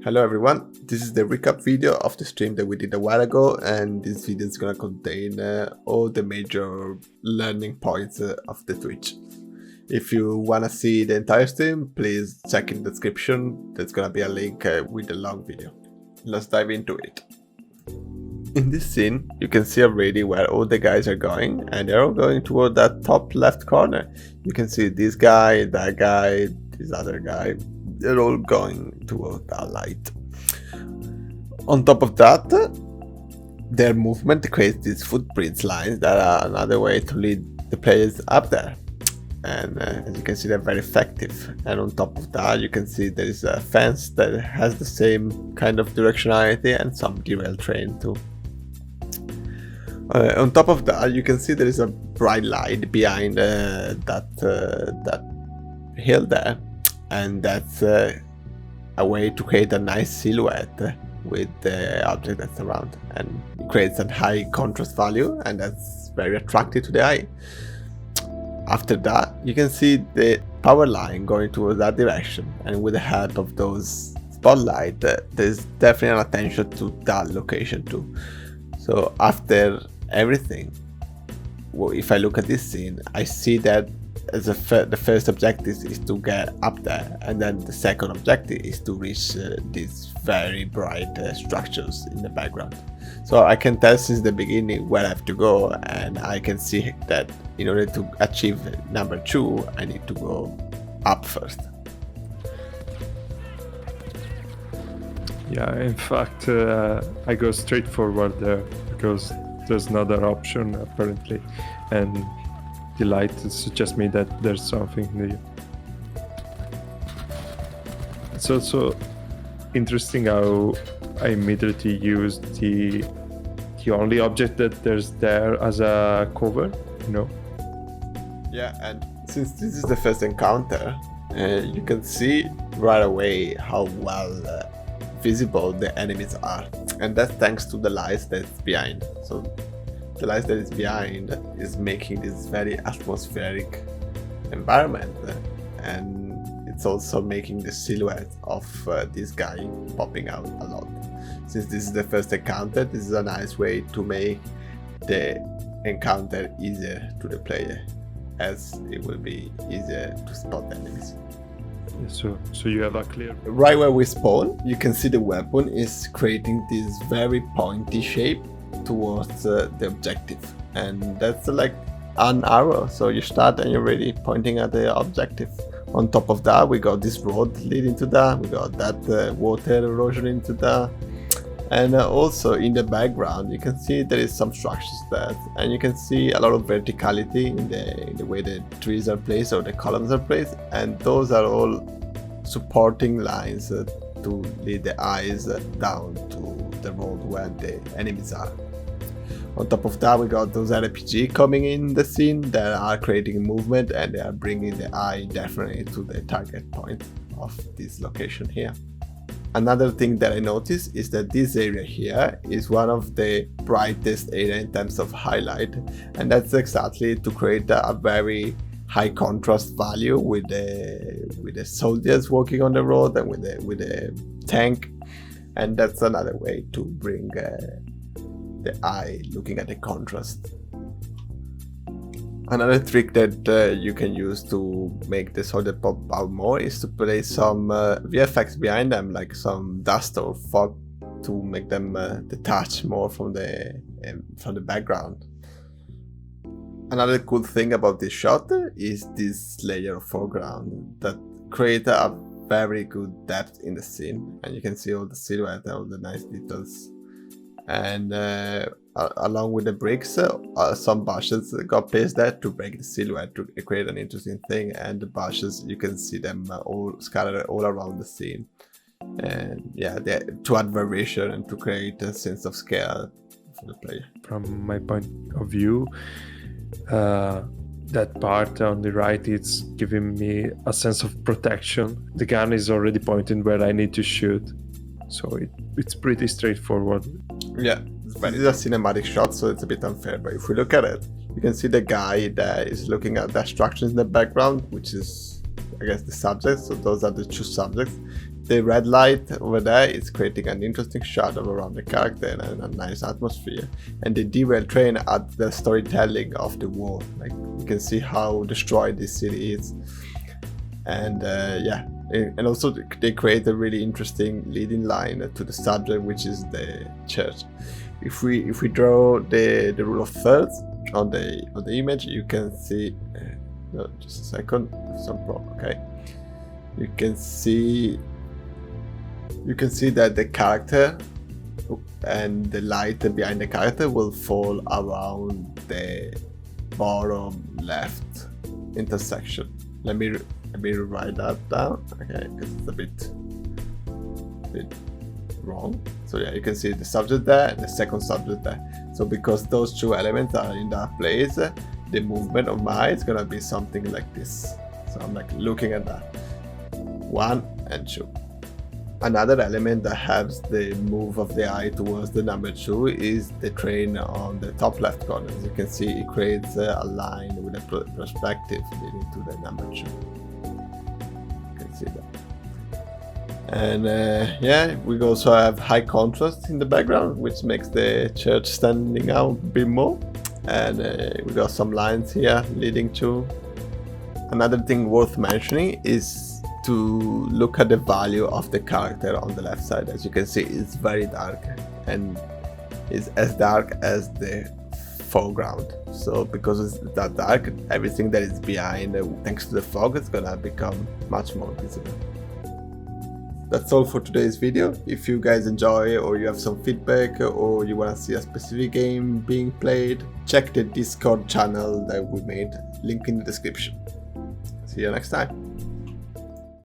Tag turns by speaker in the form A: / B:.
A: Hello everyone, this is the recap video of the stream that we did a while ago, and this video is gonna contain all the major learning points of the Twitch. If you wanna see the entire stream, please check in the description, there's gonna be a link with the long video. Let's dive into it. In this scene, you can see already where all the guys are going, and they're all going toward that top left corner. You can see this guy, that guy, this other guy. They're all going toward that light. On top of that, their movement creates these footprints lines that are another way to lead the players up there. And as you can see, they're very effective. And on top of that, you can see there is a fence that has the same kind of directionality and some derail train too. On top of that, you can see there is a bright light behind that hill there. And that's a way to create a nice silhouette with the object that's around, and it creates a high contrast value, and that's very attractive to the eye. After that, you can see the power line going towards that direction, and with the help of those spotlight, there's definitely an attention to that location too. So after everything, well, if I look at this scene, I see that as the first objective is to get up there, and then the second objective is to reach these very bright structures in the background. So I can tell since the beginning where I have to go, and I can see that in order to achieve number 2, I need to go up first.
B: Yeah, in fact, I go straight forward there because there's another option apparently, and the light suggests me that there's something new. It's also interesting how I immediately used the only object that there's there as a cover, you know?
A: Yeah, and since this is the first encounter, you can see right away how well visible the enemies are, and that's thanks to the lights that's behind. So the light that is behind is making this very atmospheric environment, and it's also making the silhouette of this guy popping out a lot. Since this is the first encounter, this is a nice way to make the encounter easier to the player, as it will be easier to spot enemies.
B: So you have a clear...
A: Right where we spawn, you can see the weapon is creating this very pointy shape towards the objective, and that's like an arrow, so you start and you're already pointing at the objective. On top of that, we got this road leading to that, we got that water erosion into that, and also in the background you can see there is some structures there, and you can see a lot of verticality in the way the trees are placed or the columns are placed, and those are all supporting lines to lead the eyes down to the road where the enemies are. On top of that, we got those RPG coming in the scene that are creating movement, and they are bringing the eye definitely to the target point of this location here. Another thing that I noticed is that this area here is one of the brightest area in terms of highlight, and that's exactly to create a very high contrast value with the soldiers walking on the road and with the tank, and that's another way to bring the eye looking at the contrast. Another trick that you can use to make the soldier pop out more is to place some VFX behind them, like some dust or fog, to make them detach more from the background. Another cool thing about this shot is this layer of foreground that creates a very good depth in the scene, and you can see all the silhouette and all the nice details. And along with the bricks, some bushes got placed there to break the silhouette, to create an interesting thing, and the bushes, you can see them all scattered all around the scene. And yeah, to add variation and to create a sense of scale for the player.
B: From my point of view, that part on the right, it's giving me a sense of protection. The gun is already pointing where I need to shoot, so it's pretty straightforward.
A: Yeah, but it's a cinematic shot, so it's a bit unfair, but if we look at it, you can see the guy that is looking at the structures in the background, which is, I guess, the subjects. So those are the two subjects. the red light over there is creating an interesting shadow around the character and a nice atmosphere. And the derail train adds the storytelling of the war. Like you can see how destroyed this city is. And yeah, and also they create a really interesting leading line to the subject, which is the church. If we draw the rule of thirds on the image, you can see. No, just a second. Some problem. Okay. You can see that the character and the light behind the character will fall around the bottom left intersection. Let me write that down. Okay, because it's a bit wrong. So yeah, you can see the subject there and the second subject there. So because those two elements are in that place, the movement of my eye is gonna be something like this. So I'm like looking at that. 1 and 2. Another element that helps the move of the eye towards the number 2 is the train on the top left corner. As you can see, it creates a line with a perspective leading to the number 2. You can see that. And yeah, we also have high contrast in the background, which makes the church standing out a bit more. And we got some lines here leading to. Another thing worth mentioning is to look at the value of the character on the left side. As you can see, it's very dark and is as dark as the foreground. So because it's that dark, everything that is behind, thanks to the fog, is gonna become much more visible. That's all for today's video. If you guys enjoy, or you have some feedback, or you want to see a specific game being played, check the Discord channel that we made, link in the description. See you next time.